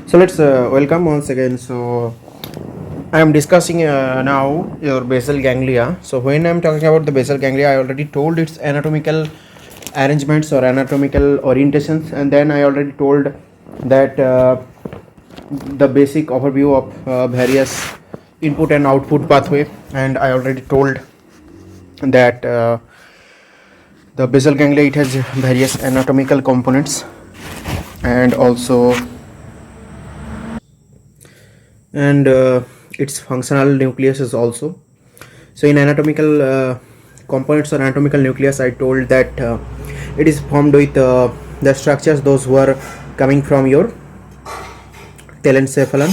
So let's welcome once again. So I am discussing now your basal ganglia. So when I am talking about the basal ganglia, I already told its anatomical arrangements or anatomical orientations, and then I already told that the basic overview of various input and output pathway, and I already told that the basal ganglia, it has various anatomical components and also and its functional nucleus is also. So in anatomical components or anatomical nucleus, I told that it is formed with the structures those who are coming from your telencephalon,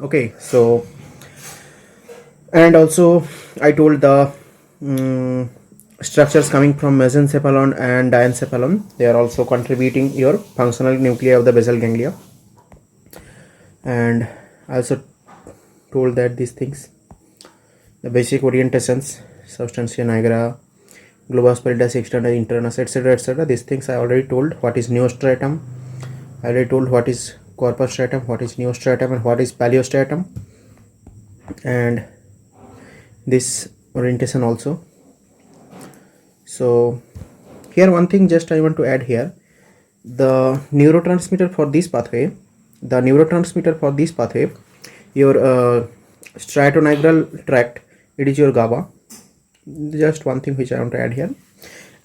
okay. So and also I told the um, structures coming from mesencephalon and diencephalon, they are also contributing your functional nuclei of the basal ganglia. And I also told that these things, the basic orientations, substantia nigra, globus pallidus, externus, internus, etc., etc., these things I already told. What is neostratum, I already told what is corpus stratum, what is neostratum, and what is paleostratum, and this orientation also. So here one thing just I want to add here, the neurotransmitter for this pathway, your striatonigral tract, it is your GABA. Just one thing which I want to add here.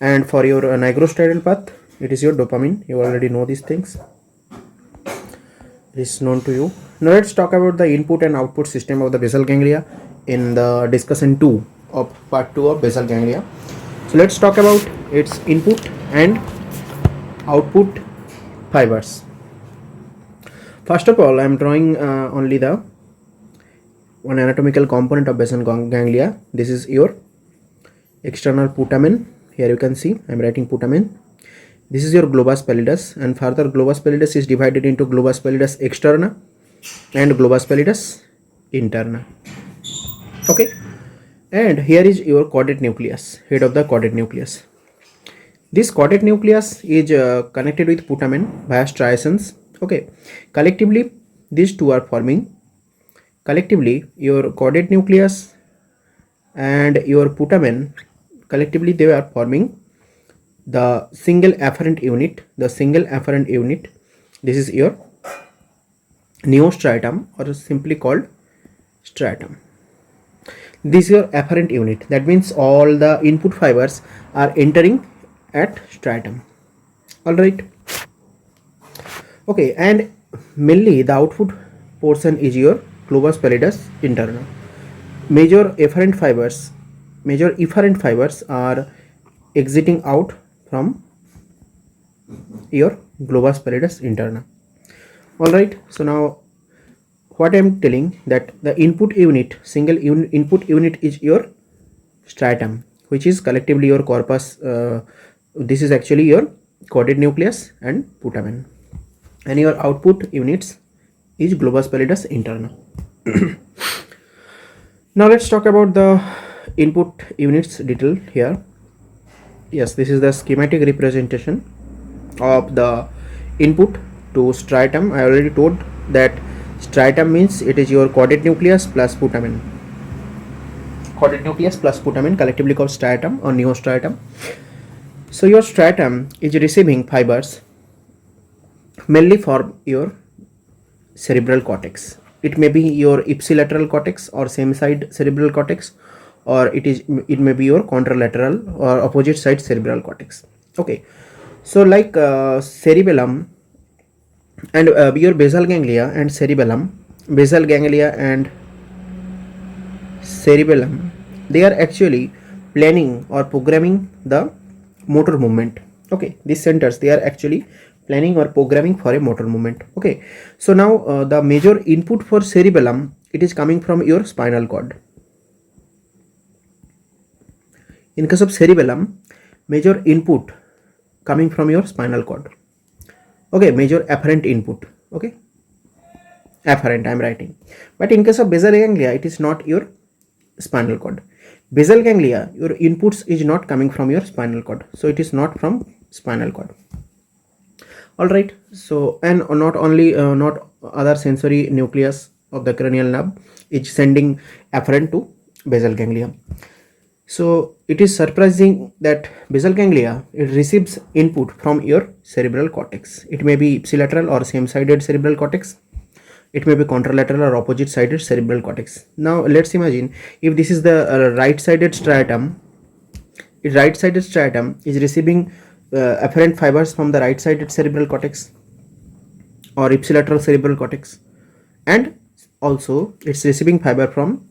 And for your nigrostriatal path, it is your dopamine. You already know these things, it is known to you. Now let's talk about the input and output system of the basal ganglia in the discussion 2 of part 2 of basal ganglia. So let's talk about its input and output fibers. First of all, I am drawing only the one anatomical component of basal ganglia. This is your external putamen. Here you can see I am writing putamen. This is your globus pallidus, and further globus pallidus is divided into globus pallidus externa and globus pallidus interna. Okay, and here is your caudate nucleus, head of the caudate nucleus. This caudate nucleus is connected with putamen via striations. Okay, collectively these two are forming. Collectively, your caudate nucleus and your putamen, collectively they are forming the single afferent unit. This is your neostratum, or simply called stratum. This is your afferent unit. That means all the input fibers are entering at stratum. All right. Okay, and mainly the output portion is your globus pallidus interna. Major efferent fibers are exiting out from your globus pallidus interna. All right. So now what I am telling, that the input unit, input unit is your stratum, which is collectively your corpus. This is actually your caudate nucleus and putamen, and your output units is globus pallidus interna. Now let's talk about the input units detail here. Yes, this is the schematic representation of the input to stratum. I already told that stratum means it is your caudate nucleus plus putamen. Collectively called stratum or neostratum. So your stratum is receiving fibers mainly for your cerebral cortex. It may be your ipsilateral cortex or same side cerebral cortex, or it may be your contralateral or opposite side cerebral cortex. Okay, so like cerebellum and your basal ganglia and cerebellum, they are actually planning or programming the motor movement. Okay, these centers, they are actually planning or programming for a motor movement. Okay, so now the major input for cerebellum, it is coming from your spinal cord. In case of cerebellum, major input coming from your spinal cord. Okay, major afferent input. Okay, afferent I am writing. But in case of basal ganglia, it is not your spinal cord. Basal ganglia, your inputs is not coming from your spinal cord, so it is not from spinal cord. All right. So, and not only not other sensory nucleus of the cranial nerve is sending afferent to basal ganglia. So it is surprising that basal ganglia, it receives input from your cerebral cortex. It may be ipsilateral or same-sided cerebral cortex. It may be contralateral or opposite-sided cerebral cortex. Now let's imagine if this is the right-sided striatum. Right-sided striatum is receiving afferent fibers from the right-sided cerebral cortex or ipsilateral cerebral cortex, and also it's receiving fiber from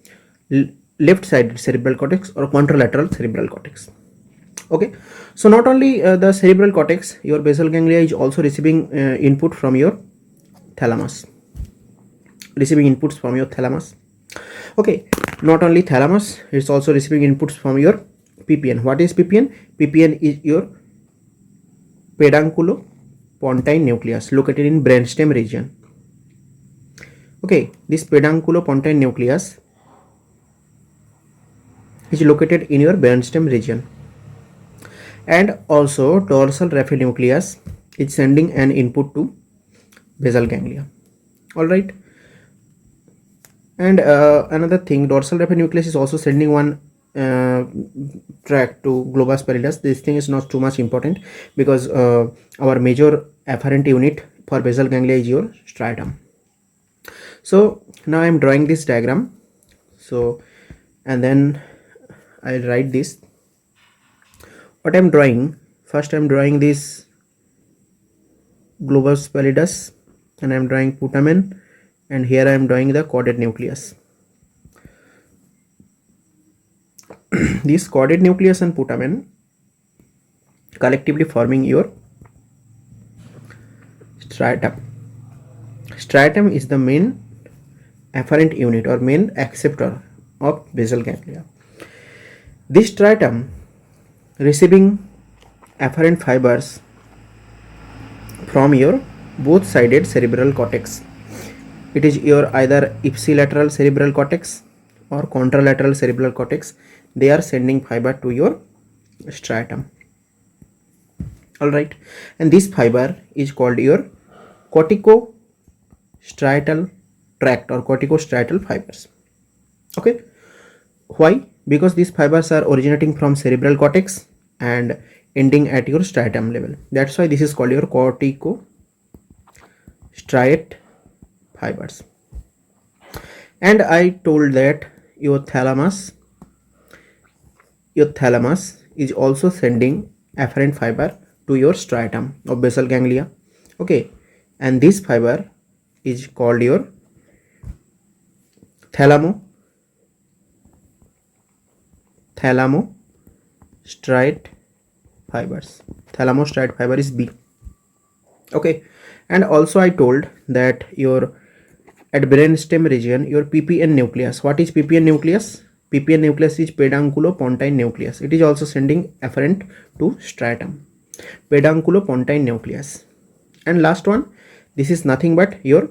left-sided cerebral cortex or contralateral cerebral cortex. Okay, so not only the cerebral cortex, your basal ganglia is also receiving input from your thalamus. Okay, not only thalamus, it's also receiving inputs from your PPN. What is PPN? PPN is your pedunculo-pontine nucleus located in brainstem region. Okay, this pedunculo-pontine nucleus is located in your brainstem region, and also dorsal raphe nucleus is sending an input to basal ganglia. All right, and another thing, dorsal raphe nucleus is also sending one track to globus pallidus. This thing is not too much important because our major afferent unit for basal ganglia is your striatum. So now I am drawing this diagram. So, and then I'll write this. What I am drawing, first I am drawing this globus pallidus, and I am drawing putamen, and here I am drawing the chordate nucleus. This chordate nucleus and putamen collectively forming your striatum. Striatum is the main afferent unit or main acceptor of basal ganglia. This striatum receiving afferent fibers from your both sided cerebral cortex. It is your either ipsilateral cerebral cortex or contralateral cerebral cortex. They are sending fiber to your striatum. All right, and this fiber is called your corticostriatal tract or corticostriatal fibers. Okay, why? Because these fibers are originating from cerebral cortex and ending at your striatum level. That's why this is called your corticostriate fibers. And I told that your thalamus is also sending afferent fiber to your striatum of basal ganglia. Okay, and this fiber is called your thalamostriate fibers. Thalamostriate fiber is B. Okay, and also I told that your at brainstem region, your PPN nucleus. What is PPN nucleus? PPN nucleus is pedunculo-pontine nucleus. It is also sending afferent to striatum. Pedunculo-pontine nucleus. And last one, this is nothing but your,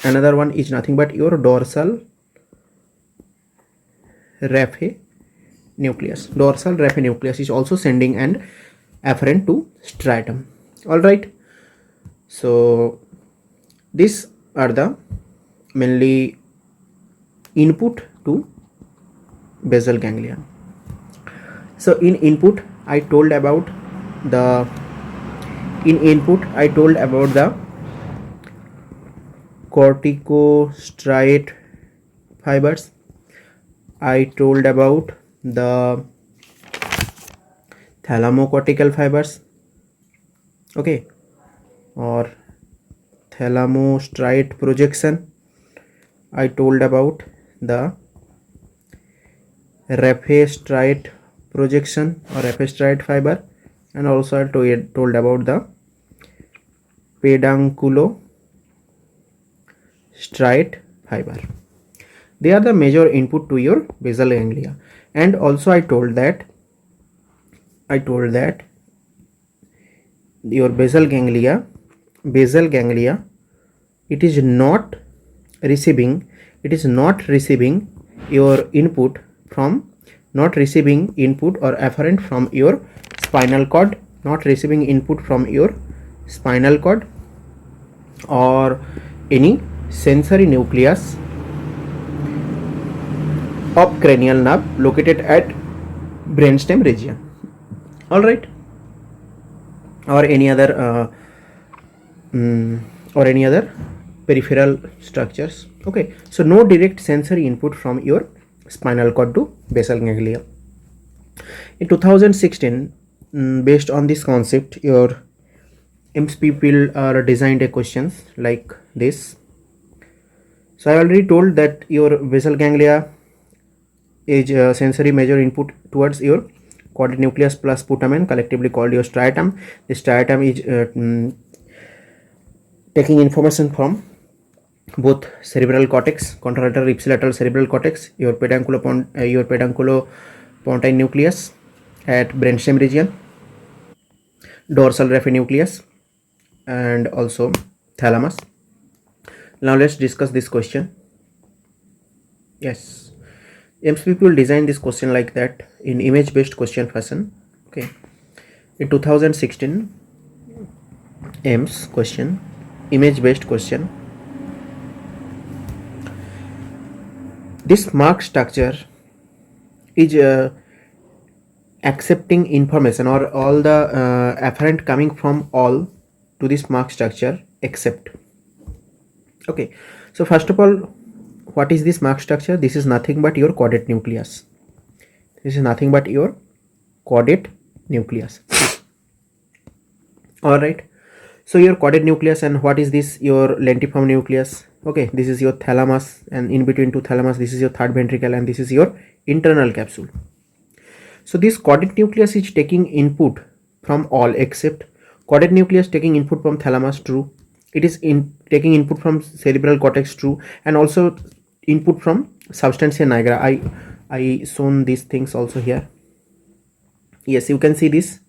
another one is nothing but your dorsal raphe nucleus. Dorsal raphe nucleus is also sending an afferent to striatum. All right, so these are the mainly input to basal ganglia. So in input I told about the corticostriate fibers. I told about the thalamocortical fibers, okay, or thalamostriate projection. I told about the raphe-striate projection or raphe-striate fiber, and also I told about the pedunculo-striate fiber. They are the major input to your basal ganglia. And also I told that your basal ganglia, it is not receiving your input from, not receiving input or afferent from your spinal cord, not receiving input from your spinal cord or any sensory nucleus of cranial nerve located at brainstem region. All right, or any other or any other peripheral structures. Okay, so no direct sensory input from your spinal cord to basal ganglia. In 2016, based on this concept, your IMSS people designed a questions like this. So I already told that your basal ganglia is sensory major input towards your caudate nucleus plus putamen, collectively called your striatum. The striatum is taking information from both cerebral cortex, contralateral ipsilateral cerebral cortex, your pedunculopontine nucleus at brainstem region, dorsal raphe nucleus, and also thalamus. Now let's discuss this question. Yes, IMSS people designed this question like that in image based question fashion. Okay, in 2016 IMSS question, image based question. This mark structure is accepting information or all the afferent coming from all to this mark structure except. Okay, so first of all, what is this mark structure? This is nothing but your caudate nucleus. This is nothing but your caudate nucleus. All right, so your caudate nucleus, and what is this? Your lentiform nucleus. Okay, this is your thalamus, and in between two thalamus, this is your third ventricle, and this is your internal capsule. So this caudate nucleus is taking input from all except caudate nucleus taking input from thalamus, true. It is taking input from cerebral cortex, true, and also input from substantia nigra. I shown these things also here. Yes, you can see this.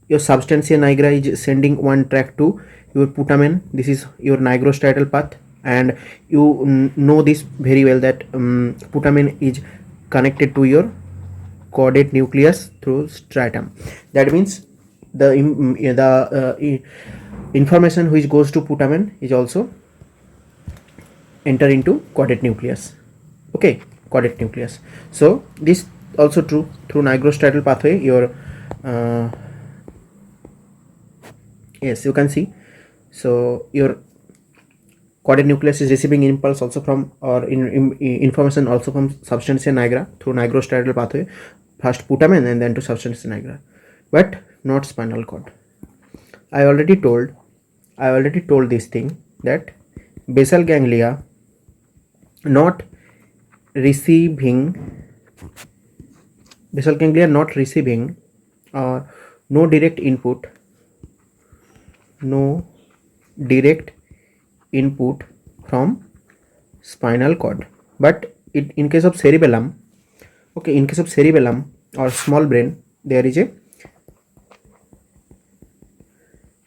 Your substantia nigra is sending one track to your putamen. This is your nigrostriatal path, and you know this very well that putamen is connected to your caudate nucleus through striatum. That means the information which goes to putamen is also enter into caudate nucleus. Okay, caudate nucleus. So this also true through nigrostriatal pathway. Your yes, you can see. So your caudate nucleus is receiving impulse also from or information also from substantia nigra through nigrostriatal pathway, first putamen and then to substantia nigra, but not spinal cord. I already told this thing that basal ganglia not receiving or no direct input from spinal cord, but in case of cerebellum, okay, in case of cerebellum or small brain, there is a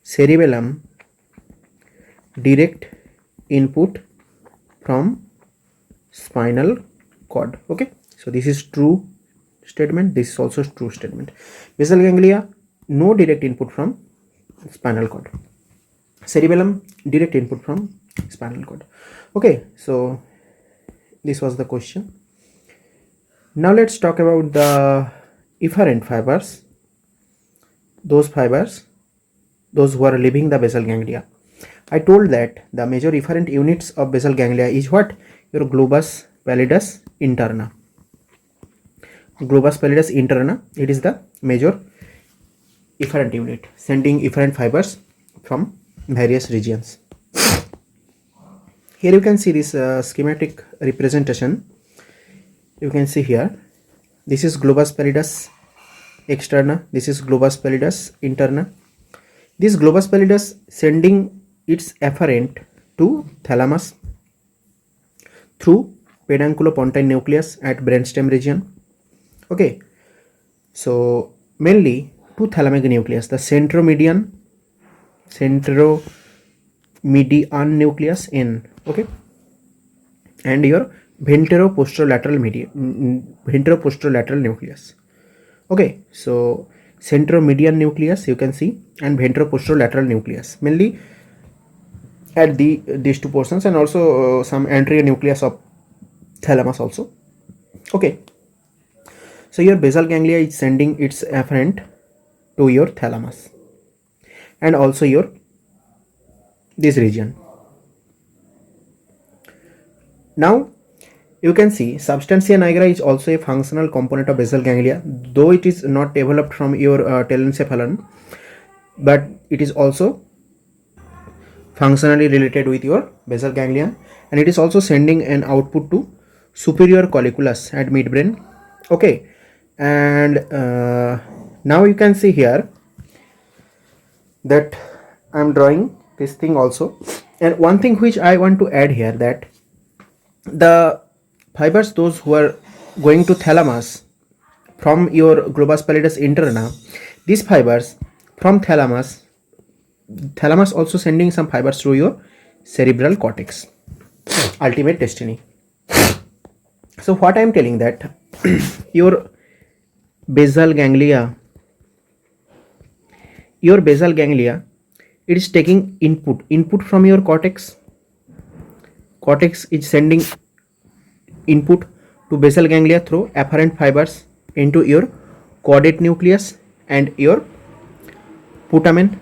cerebellum direct input from spinal cord. Okay, so this is true statement, this is also true statement. Basal ganglia, no direct input from spinal cord. Cerebellum, direct input from spinal cord. Okay, so this was the question. Now let's talk about the efferent fibers, those who are leaving the basal ganglia. I told that the major efferent units of basal ganglia is what? Your globus pallidus interna. Globus pallidus interna, it is the major efferent unit sending efferent fibers from various regions. Here you can see this schematic representation. You can see here, this is globus pallidus externa, this is globus pallidus interna. This globus pallidus sending its afferent to thalamus through pedunculopontine nucleus at brainstem region. Okay, so mainly two thalamic nucleus, the centromedian nucleus N, okay, and your ventroposterolateral nucleus. Okay, so centromedian nucleus, you can see, and ventroposterolateral nucleus, mainly at these two portions, and also some anterior nucleus of thalamus also. Okay, so your basal ganglia is sending its afferent to your thalamus and also your this region. Now you can see substantia nigra is also a functional component of basal ganglia, though it is not developed from your telencephalon, but it is also functionally related with your basal ganglion, and it is also sending an output to superior colliculus at midbrain. Okay, and now you can see here that I am drawing this thing also, and one thing which I want to add here, that the fibers those who are going to thalamus from your globus pallidus interna, these fibers from thalamus also sending some fibers through your cerebral cortex, ultimate destiny. So what I am telling, that your basal ganglia, it is taking input from your cortex is sending input to basal ganglia through afferent fibers into your caudate nucleus and your putamen,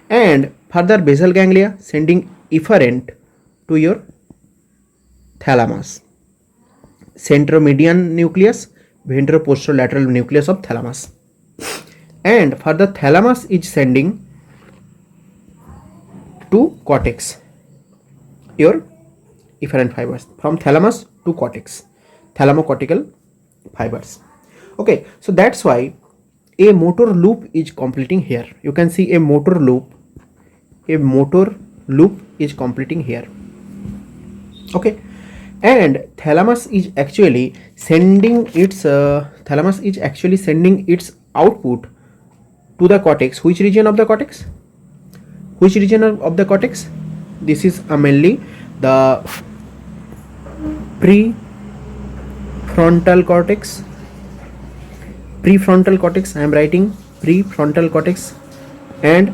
and further basal ganglia sending efferent to your thalamus, centromedian nucleus, ventroposterolateral nucleus of thalamus, and further thalamus is sending to cortex your efferent fibers, from thalamus to cortex, thalamocortical fibers. Okay, so that's why a motor loop is completing here. You can see a motor loop is completing here. Okay, and thalamus is actually sending its output to the cortex. Which region of the cortex? This is mainly the prefrontal cortex. I am writing prefrontal cortex and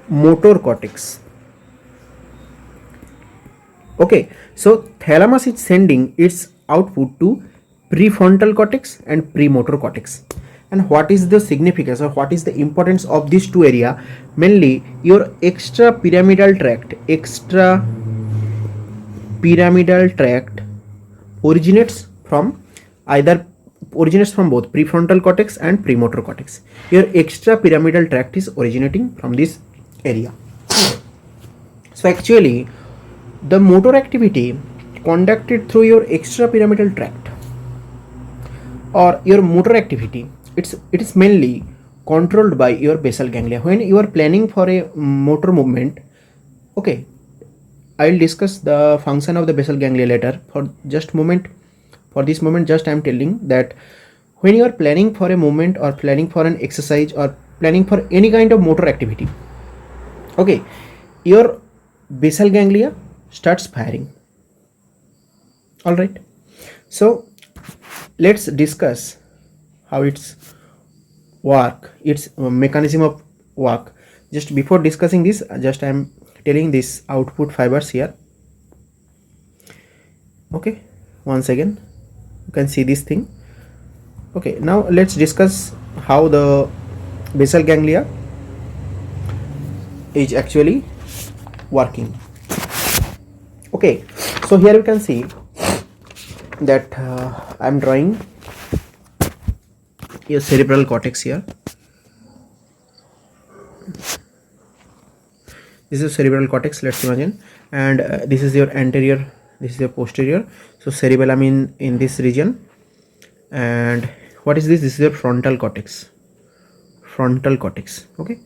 premotor cortex. Okay, so thalamus is sending its output to prefrontal cortex and premotor cortex. And what is the significance, or what is the importance of these two area? Mainly your extrapyramidal tract originates from both prefrontal cortex and premotor cortex. Your extrapyramidal tract is originating from this area. So actually the motor activity conducted through your extrapyramidal tract, or your motor activity, it is mainly controlled by your basal ganglia. When you are planning for a motor movement, okay, I will discuss the function of the basal ganglia later. For this moment just I am telling that when you are planning for a movement, or planning for an exercise, or planning for any kind of motor activity, okay, your basal ganglia starts firing. All right, so let's discuss how its mechanism of work. Just before discussing this, just I am telling this output fibers here. Okay, once again you can see this thing. Okay, now let's discuss how the basal ganglia is actually working. Okay, so here you can see that I am drawing your cerebral cortex here. This is cerebral cortex, let's imagine, and this is your anterior, this is your posterior. So cerebellum in this region, and what is this? This is your frontal cortex. Okay,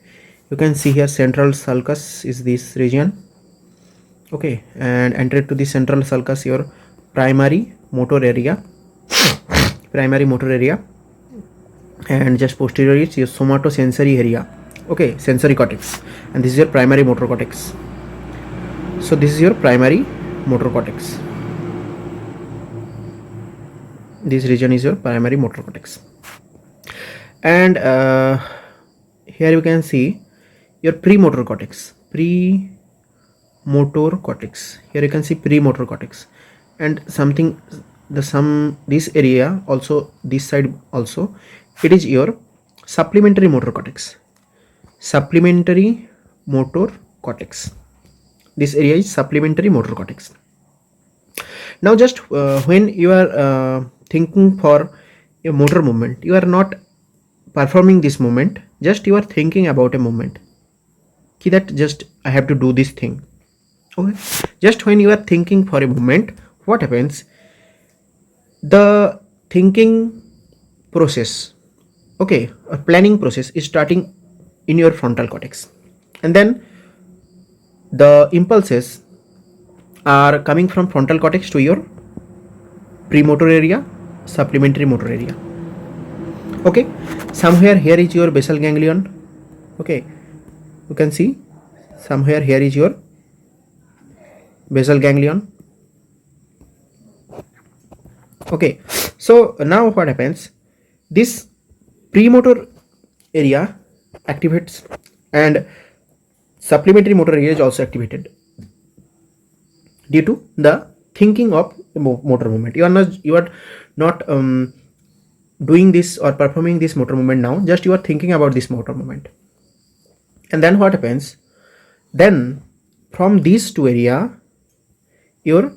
you can see here central sulcus is this region. Okay, and anterior to the central sulcus your primary motor area, and just posterior is your somatosensory area. Okay, sensory cortex, and this is your primary motor cortex. So this is your primary motor cortex. This region is your primary motor cortex. And here you can see your premotor cortex. Premotor cortex. Here you can see premotor cortex, and something this area also, this side also, it is your supplementary motor cortex. Supplementary motor cortex. This area is supplementary motor cortex. Now just when you are thinking for a motor movement, you are not performing this movement, just you are thinking about a movement, that just I have to do this thing. Okay, just when you are thinking for a movement, what happens, the thinking process, okay, or planning process is starting in your frontal cortex, and then the impulses are coming from frontal cortex to your premotor area, supplementary motor area. Okay, somewhere here is your basal ganglion. Okay, you can see somewhere here is your basal ganglion. Okay, so now what happens, this premotor area activates and supplementary motor area is also activated due to the thinking of motor movement. You are not doing this or performing this motor movement now, just you are thinking about this motor movement. And then what happens, then from these two area your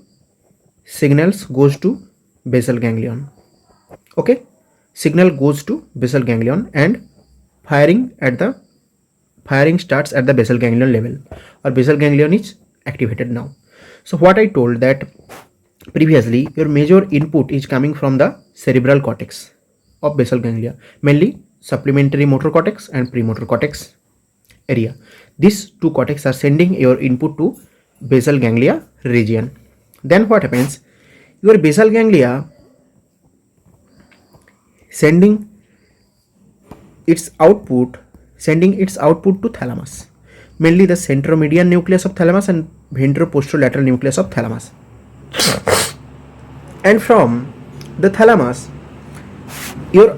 signals goes to basal ganglion. Okay, signal goes to basal ganglion and firing starts at the basal ganglion level, or basal ganglion is activated now. So what I told that previously, your major input is coming from the cerebral cortex of basal ganglia, mainly supplementary motor cortex and premotor cortex area. These two cortex are sending your input to basal ganglia region. Then what happens, your basal ganglia sending its output to thalamus, mainly the centromedian nucleus of thalamus and ventroposterolateral nucleus of thalamus. And from the thalamus, your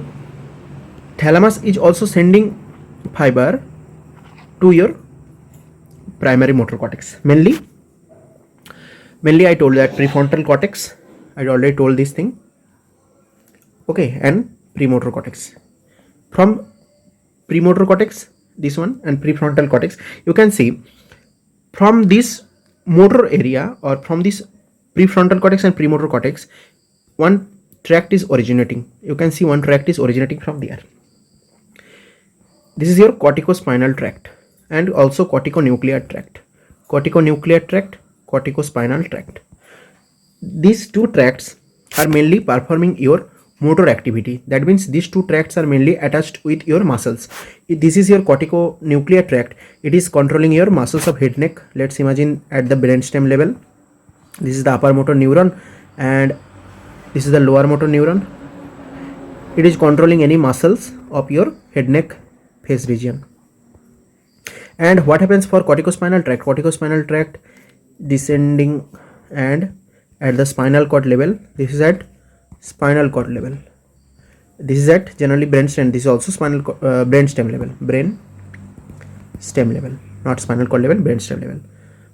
thalamus is also sending fiber to your primary motor cortex, mainly I told that prefrontal cortex, I already told this thing. Okay, and premotor cortex. From premotor cortex, this one, and prefrontal cortex, you can see from this motor area or from this prefrontal cortex and premotor cortex, one tract is originating. You can see one tract is originating from there. This is your corticospinal tract and also corticonuclear tract. Corticonuclear tract, corticospinal tract. These two tracts are mainly performing your motor activity. That means these two tracts are mainly attached with your muscles. This is your corticonuclear tract. It is controlling your muscles of head neck. Let's imagine at the brainstem level. This is the upper motor neuron and this is the lower motor neuron. It is controlling any muscles of your head neck face region. And what happens for corticospinal tract? Corticospinal tract descending and at the spinal cord level. This is at spinal cord level. This is at generally brainstem. This is also spinal brainstem level. Brainstem level, not spinal cord level, brainstem level.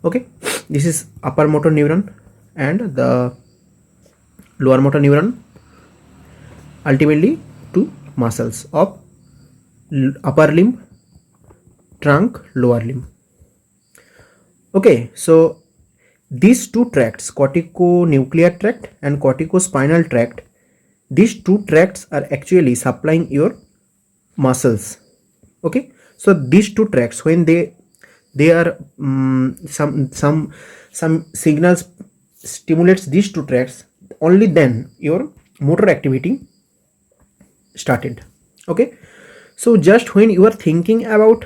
Okay, this is upper motor neuron and the lower motor neuron, ultimately two muscles of upper limb, trunk, lower limb. Okay, so these two tracts, corticonuclear tract and corticospinal tract, these two tracts are actually supplying your muscles. Okay, so these two tracts, when they are some signals stimulates these two tracts, only then your motor activity started. Okay, so just when you are thinking about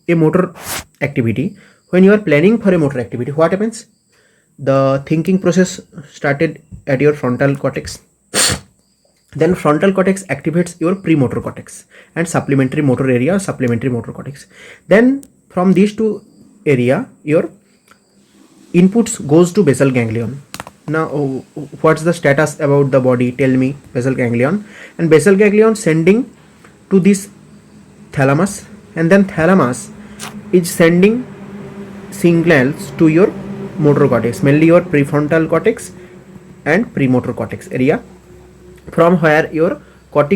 a motor activity, when you are planning for a motor activity, what happens? The thinking process started at your frontal cortex. Then frontal cortex activates your premotor cortex and supplementary motor area, supplementary motor cortex. Then from these two area, your inputs goes to basal ganglion. Now what's the status about the body? Tell me. Basal ganglion, and basal ganglion sending to this thalamus, and then thalamus is sending signals to your motor cortex, mainly your prefrontal cortex and premotor cortex area, from where your from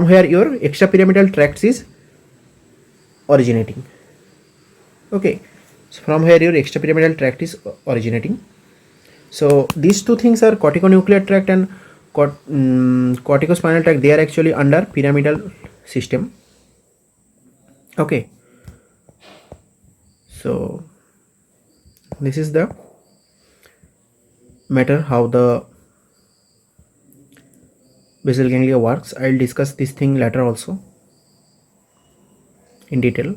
where your extrapyramidal tract is originating. Okay, so from where your extrapyramidal tract is originating. So these two things are corticonuclear tract and corticospinal tract. They are actually under pyramidal system. Okay, so this is the matter how the basal ganglia works. I'll discuss this thing later also in detail.